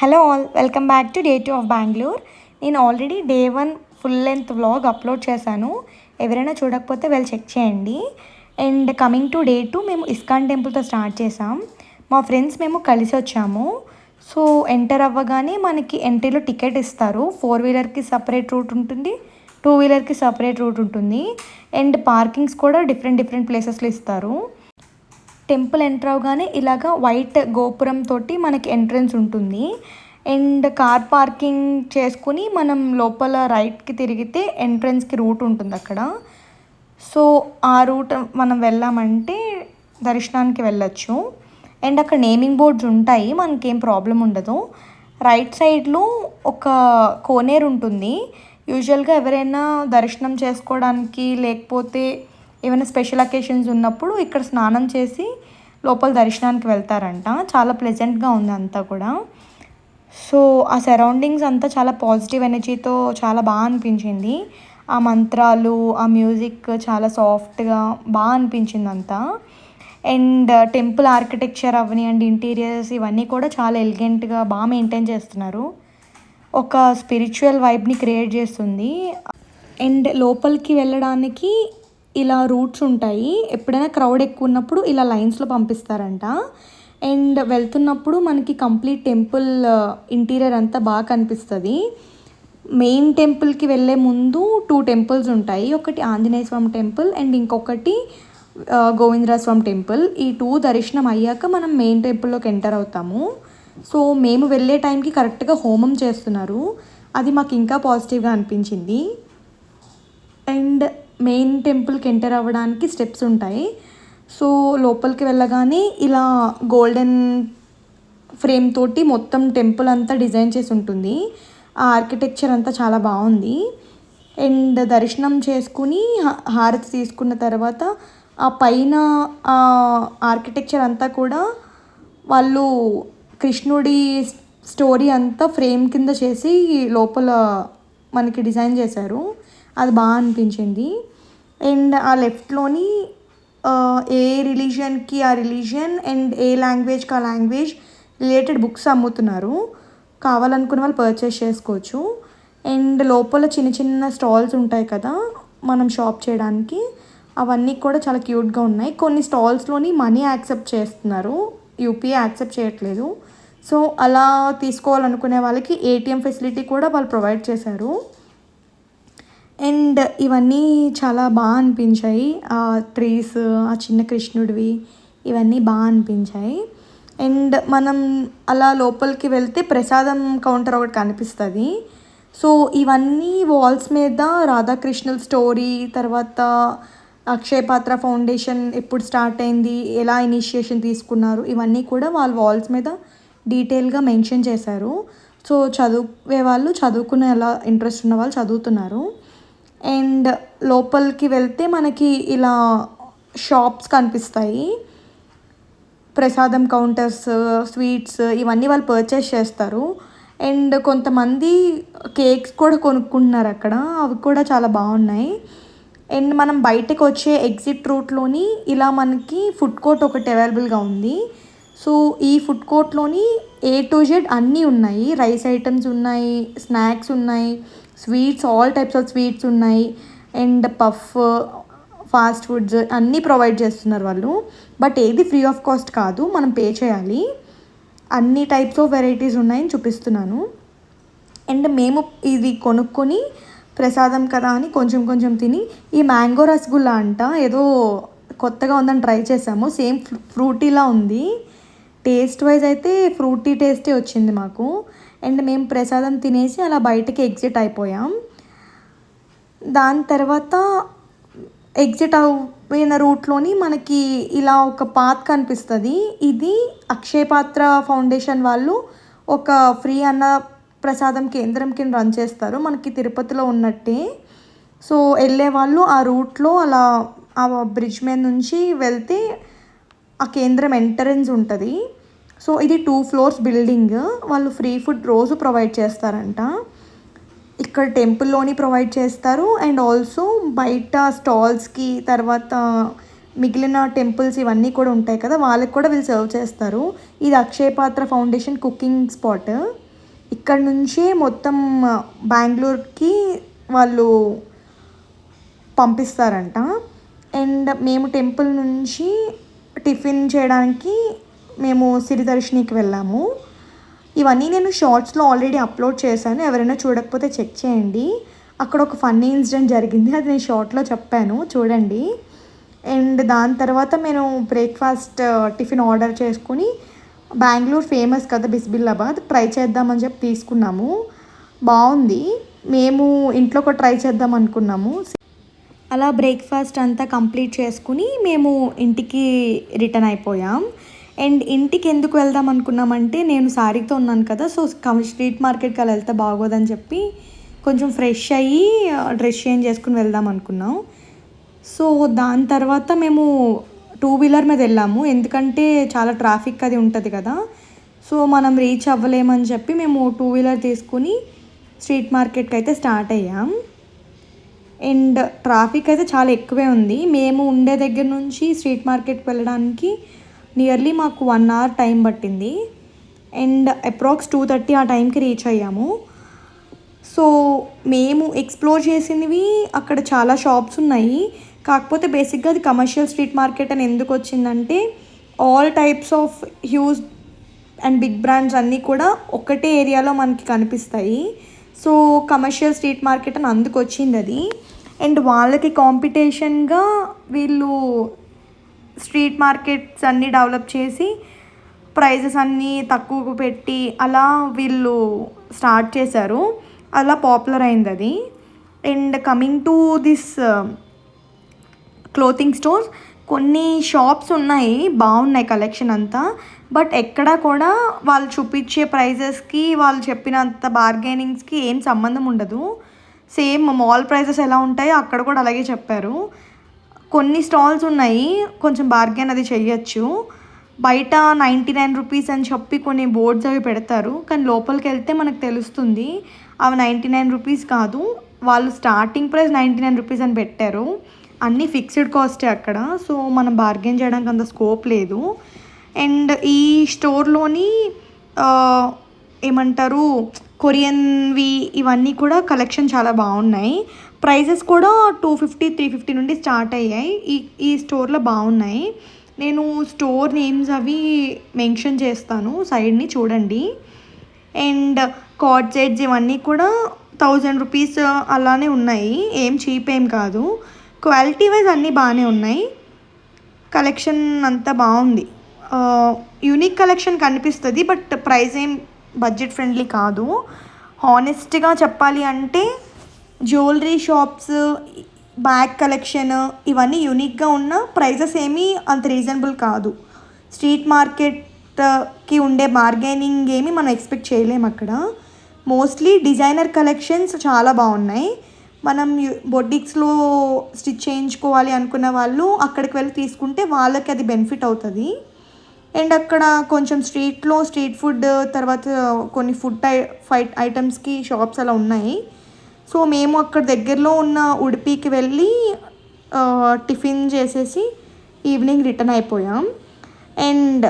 Hello all, welcome back to day 2 of Bengaluru. నేను already day 1 full length vlog upload చేశాను. ఎవరైనా చూడకపోతే వెళ్ళి చెక్ చేయండి. అండ్ కమింగ్ టు డే 2 మేము ఇస్కాన్ టెంపుల్తో స్టార్ట్ చేసాం. మా ఫ్రెండ్స్ మేము కలిసి వచ్చాము. సో ఎంటర్ అవ్వగానే మనకి ఎంట్రీలో టికెట్ ఇస్తారు. 4-వీలర్కి సపరేట్ రూట్ ఉంటుంది, 2-వీలర్కి సపరేట్ రూట్ ఉంటుంది. అండ్ పార్కింగ్స్ కూడా డిఫరెంట్ ప్లేసెస్లో ఇస్తారు. టెంపుల్ ఎంటర్ అవగానే ఇలాగ వైట్ గోపురం తోటి మనకి ఎంట్రన్స్ ఉంటుంది. అండ్ కార్ పార్కింగ్ చేసుకుని మనం లోపల రైట్కి తిరిగితే ఎంట్రన్స్కి రూట్ ఉంటుంది అక్కడ. సో ఆ రూట్ మనం వెళ్ళామంటే దర్శనానికి వెళ్ళొచ్చు. అండ్ అక్కడ నేమింగ్ బోర్డ్స్ ఉంటాయి, మనకేం ప్రాబ్లం ఉండదు. రైట్ సైడ్లో ఒక కోనేరు ఉంటుంది. యూజువల్గా ఎవరైనా దర్శనం చేసుకోవడానికి లేకపోతే ఏమైనా స్పెషల్ అకేషన్స్ ఉన్నప్పుడు ఇక్కడ స్నానం చేసి లోపల దర్శనానికి వెళ్తారంట. చాలా ప్లెజెంట్గా ఉంది అంతా కూడా. సో ఆ సరౌండింగ్స్ అంతా చాలా పాజిటివ్ ఎనర్జీతో చాలా బాగా అనిపించింది. ఆ మంత్రాలు, ఆ మ్యూజిక్ చాలా సాఫ్ట్గా బాగా అనిపించింది అంతా. And temple architecture Avani and interiors ఇవన్నీ కూడా చాలా ఎలిగెంట్గా బాగా మెయింటైన్ చేస్తున్నారు. ఒక స్పిరిచువల్ వైబ్ని క్రియేట్ చేస్తుంది. అండ్ లోపలికి వెళ్ళడానికి ఇలా రూట్స్ ఉంటాయి. ఎప్పుడైనా క్రౌడ్ ఎక్కువ ఉన్నప్పుడు ఇలా లైన్స్లో పంపిస్తారంట. అండ్ వెళ్తున్నప్పుడు మనకి కంప్లీట్ టెంపుల్ ఇంటీరియర్ అంతా బాగా కనిపిస్తుంది. మెయిన్ టెంపుల్కి వెళ్ళే ముందు 2 టెంపుల్స్ ఉంటాయి. ఒకటి ఆంజనేయ స్వామి టెంపుల్ అండ్ ఇంకొకటి గోవిందరాజ స్వామి టెంపుల్. ఈ 2 దర్శనం అయ్యాక మనం మెయిన్ టెంపుల్లోకి ఎంటర్ అవుతాము. సో మేము వెళ్ళే టైంకి కరెక్ట్గా హోమం చేస్తున్నారు. అది మాకు ఇంకా పాజిటివ్గా అనిపించింది. అండ్ మెయిన్ టెంపుల్కి ఎంటర్ అవ్వడానికి స్టెప్స్ ఉంటాయి. సో లోపలికి వెళ్ళగానే ఇలా గోల్డెన్ ఫ్రేమ్ తోటి మొత్తం టెంపుల్ అంతా డిజైన్ చేసి ఉంటుంది. ఆ ఆర్కిటెక్చర్ అంతా చాలా బాగుంది. అండ్ దర్శనం చేసుకుని హారతి తీసుకున్న తర్వాత ఆ పైన ఆ ఆర్కిటెక్చర్ అంతా కూడా వాళ్ళు కృష్ణుడి స్టోరీ అంతా ఫ్రేమ్ కింద చేసి లోపల మనకి డిజైన్ చేశారు. అది బాగా అనిపించింది. అండ్ ఆ లెఫ్ట్లోని ఏ రిలీజియన్కి ఆ రిలీజియన్ అండ్ ఏ లాంగ్వేజ్కి ఆ లాంగ్వేజ్ రిలేటెడ్ బుక్స్ అమ్ముతున్నారు. కావాలనుకున్న వాళ్ళు పర్చేస్ చేసుకోవచ్చు. అండ్ లోపల చిన్న స్టాల్స్ ఉంటాయి కదా మనం షాప్ చేయడానికి, అవన్నీ కూడా చాలా క్యూట్గా ఉన్నాయి. కొన్ని స్టాల్స్లోని మనీ యాక్సెప్ట్ చేస్తున్నారు, యూపీఐ యాక్సెప్ట్ చేయట్లేదు. సో అలా తీసుకోవాలనుకునే వాళ్ళకి ఏటీఎం ఫెసిలిటీ కూడా వాళ్ళు ప్రొవైడ్ చేశారు. అండ్ ఇవన్నీ చాలా బాగా అనిపించాయి. ఆ ట్రీస్, ఆ చిన్న కృష్ణుడివి ఇవన్నీ బాగా అనిపించాయి. అండ్ మనం అలా లోపలికి వెళ్తే ప్రసాదం కౌంటర్ ఒకటి కనిపిస్తుంది. సో ఇవన్నీ వాల్స్ మీద రాధాకృష్ణుల స్టోరీ, తర్వాత అక్షయ పాత్ర ఫౌండేషన్ ఎప్పుడు స్టార్ట్ అయింది, ఎలా ఇనిషియేషన్ తీసుకున్నారు, ఇవన్నీ కూడా వాళ్ళ వాల్స్ మీద డీటెయిల్గా మెన్షన్ చేశారు. సో చదివే వాళ్ళు చదువుకునే ఎలా ఇంట్రెస్ట్ ఉన్న వాళ్ళు చదువుతున్నారు. అండ్ లోపలికి వెళ్తే మనకి ఇలా షాప్స్ కనిపిస్తాయి. ప్రసాదం కౌంటర్స్, స్వీట్స్ ఇవన్నీ వాళ్ళు పర్చేస్ చేస్తారు. అండ్ కొంతమంది కేక్స్ కూడా కొనుక్కుంటున్నారు అక్కడ, అవి కూడా చాలా బాగున్నాయి. అండ్ మనం బయటకు వచ్చే ఎగ్జిట్ రూట్లోని ఇలా మనకి ఫుడ్ కోర్ట్ ఒకటి అవైలబుల్గా ఉంది. సో ఈ ఫుడ్ కోర్ట్లోని A to Z అన్నీ ఉన్నాయి. రైస్ ఐటమ్స్ ఉన్నాయి, స్నాక్స్ ఉన్నాయి, sweets, all types of sweets ఉన్నాయి. అండ్ పఫ్, ఫాస్ట్ ఫుడ్స్ అన్నీ ప్రొవైడ్ చేస్తున్నారు వాళ్ళు. బట్ ఏది ఫ్రీ ఆఫ్ కాస్ట్ కాదు, మనం పే చేయాలి. అన్ని టైప్స్ ఆఫ్ వెరైటీస్ ఉన్నాయని చూపిస్తున్నాను. అండ్ మేము ఇది కొనుక్కొని ప్రసాదం కదా అని కొంచెం తిని, ఈ మ్యాంగో రసగుల్లా అంట ఏదో కొత్తగా ఉందని ట్రై చేసాము. సేమ్ ఫ్రూటీలా ఉంది. టేస్ట్ వైజ్ అయితే ఫ్రూటీ టేస్టే వచ్చింది మాకు. అండ్ మేము ప్రసాదం తినేసి అలా బయటకి ఎగ్జిట్ అయిపోయాం. దాని తర్వాత ఎగ్జిట్ అయిన రూట్లోని మనకి ఇలా ఒక పాత్ కనిపిస్తుంది. ఇది అక్షయ పాత్ర ఫౌండేషన్ వాళ్ళు ఒక ఫ్రీ అన్న ప్రసాదం కేంద్రం కింద రన్ చేస్తారు, మనకి తిరుపతిలో ఉన్నట్టే. సో వెళ్ళే వాళ్ళు ఆ రూట్లో అలా ఆ బ్రిడ్జ్ మీద నుంచి వెళ్తే ఆ కేంద్రం ఎంట్రన్స్ ఉంటుంది. సో ఇది 2 floors బిల్డింగ్. వాళ్ళు ఫ్రీ ఫుడ్ రోజు ప్రొవైడ్ చేస్తారంట. ఇక్కడ టెంపుల్లోని ప్రొవైడ్ చేస్తారు. అండ్ ఆల్సో బయట స్టాల్స్కి, తర్వాత మిగిలిన టెంపుల్స్ ఇవన్నీ కూడా ఉంటాయి కదా, వాళ్ళకి కూడా వీళ్ళు సర్వ్ చేస్తారు. ఇది అక్షయ పాత్ర ఫౌండేషన్ కుకింగ్ స్పాట్. ఇక్కడ నుంచే మొత్తం బెంగళూరుకి వాళ్ళు పంపిస్తారంట. అండ్ మేము టెంపుల్ నుంచి టిఫిన్ చేయడానికి మేము సిరిదర్శినికి వెళ్ళాము. ఇవన్నీ నేను షార్ట్స్లో ఆల్రెడీ అప్లోడ్ చేశాను, ఎవరైనా చూడకపోతే చెక్ చేయండి. అక్కడ ఒక ఫన్నీ ఇన్సిడెంట్ జరిగింది, అది నేను షార్ట్లో చెప్పాను, చూడండి. అండ్ దాని తర్వాత నేను బ్రేక్ఫాస్ట్ టిఫిన్ ఆర్డర్ చేసుకుని బెంగళూరు ఫేమస్ కదా బిస్బిల్లాబాద్, ట్రై చేద్దామని చెప్పి తీసుకున్నాము. బాగుంది, మేము ఇంట్లో కూడా ట్రై చేద్దాం అనుకున్నాము. అలా బ్రేక్ఫాస్ట్ అంతా కంప్లీట్ చేసుకుని మేము ఇంటికి రిటర్న్ అయిపోయాం. అండ్ ఇంటికి ఎందుకు వెళ్దాం అనుకున్నామంటే, నేను శారీతో ఉన్నాను కదా, సో స్ట్రీట్ మార్కెట్కి అలా వెళ్తే బాగోదని చెప్పి కొంచెం ఫ్రెష్ అయ్యి డ్రెస్ చేంజ్ చేసుకుని వెళ్దాం అనుకున్నాం. సో దాని తర్వాత మేము 2 వీలర్ మీద వెళ్ళాము, ఎందుకంటే చాలా ట్రాఫిక్ అది ఉంటుంది కదా, సో మనం రీచ్ అవ్వలేమని చెప్పి మేము 2 వీలర్ తీసుకుని స్ట్రీట్ మార్కెట్కి అయితే స్టార్ట్ అయ్యాం. అండ్ ట్రాఫిక్ అయితే చాలా ఎక్కువే ఉంది. మేము ఉండే దగ్గర నుంచి స్ట్రీట్ మార్కెట్కి వెళ్ళడానికి నియర్లీ మాకు 1 అవర్ టైం పట్టింది. అండ్ అప్రాక్స్ 2:30 ఆ టైంకి రీచ్ అయ్యాము. సో మేము ఎక్స్ప్లోర్ చేసినవి అక్కడ చాలా షాప్స్ ఉన్నాయి, కాకపోతే బేసిక్గా అది కమర్షియల్ స్ట్రీట్ మార్కెట్ అని ఎందుకు వచ్చిందంటే, all types of huge and big brands అన్నీ కూడా ఒకటే ఏరియాలో మనకి కనిపిస్తాయి. సో కమర్షియల్ స్ట్రీట్ మార్కెట్ అని అందుకు వచ్చింది అది. అండ్ వాళ్ళకి కాంపిటీషన్గా వీళ్ళు స్ట్రీట్ మార్కెట్స్ అన్నీ డెవలప్ చేసి ప్రైజెస్ అన్నీ తక్కువకు పెట్టి అలా వీళ్ళు స్టార్ట్ చేశారు, అలా పాపులర్ అయింది అది. And coming to this clothing stores, కొన్ని షాప్స్ ఉన్నాయి, బాగున్నాయి కలెక్షన్ అంతా, బట్ ఎక్కడా కూడా వాళ్ళు చూపించే ప్రైజెస్కి వాళ్ళు చెప్పినంత బార్గెనింగ్స్కి ఏం సంబంధం ఉండదు. సేమ్ మాల్ ప్రైజెస్ ఎలా ఉంటాయో అక్కడ కూడా అలాగే చెప్పారు. కొన్ని స్టాల్స్ ఉన్నాయి కొంచెం బార్గెన్ అది చెయ్యొచ్చు, బయట 99 రూపీస్ అని చెప్పి కొన్ని బోర్డ్స్ అవి పెడతారు, కానీ లోపలికి వెళ్తే మనకు తెలుస్తుంది అవి 99 రూపీస్ కాదు, వాళ్ళు స్టార్టింగ్ ప్రైస్ 99 రూపీస్ అని పెట్టారు. అన్నీ ఫిక్స్డ్ కాస్టే అక్కడ, సో మనం బార్గెన్ చేయడానికి అంత స్కోప్ లేదు. అండ్ ఈ స్టోర్లోని ఏమంటారు కొరియన్వి ఇవన్నీ కూడా కలెక్షన్ చాలా బాగున్నాయి. ప్రైజెస్ కూడా 250, 350 నుండి స్టార్ట్ అయ్యాయి. ఈ స్టోర్లో బాగున్నాయి. నేను స్టోర్ నేమ్స్ అవి మెన్షన్ చేస్తాను, సైడ్ని చూడండి. అండ్ కార్డ్ సెట్స్ ఇవన్నీ కూడా 1000 రూపీస్ అలానే ఉన్నాయి, ఏం చీప్ ఏం కాదు. క్వాలిటీ వైజ్ అన్నీ బాగానే ఉన్నాయి, కలెక్షన్ అంతా బాగుంది. యూనిక్ కలెక్షన్ కనిపిస్తుంది, బట్ ప్రైస్ ఏం బడ్జెట్ ఫ్రెండ్లీ కాదు. హానెస్ట్గా చెప్పాలి అంటే జ్యువెలరీ షాప్స్, బ్యాగ్ కలెక్షన్ ఇవన్నీ యూనిక్గా ఉన్న ప్రైజెస్ ఏమీ అంత రీజనబుల్ కాదు. స్ట్రీట్ మార్కెట్కి ఉండే బార్గెనింగ్ ఏమి మనం ఎక్స్పెక్ట్ చేయలేము అక్కడ. మోస్ట్లీ డిజైనర్ కలెక్షన్స్ చాలా బాగున్నాయి. మనం బొటిక్స్లో స్టిచ్ చేయించుకోవాలి అనుకున్న వాళ్ళు అక్కడికి వెళ్ళి తీసుకుంటే వాళ్ళకి అది బెనిఫిట్ అవుతుంది. అండ్ అక్కడ కొంచెం స్ట్రీట్ ఫుడ్, తర్వాత కొన్ని ఫుడ్ ఐటమ్స్కి షాప్స్ అలా ఉన్నాయి. సో మేము అక్కడ దగ్గరలో ఉన్న ఉడిపికి వెళ్ళి టిఫిన్ చేసేసి ఈవినింగ్ రిటర్న్ అయిపోయాం. అండ్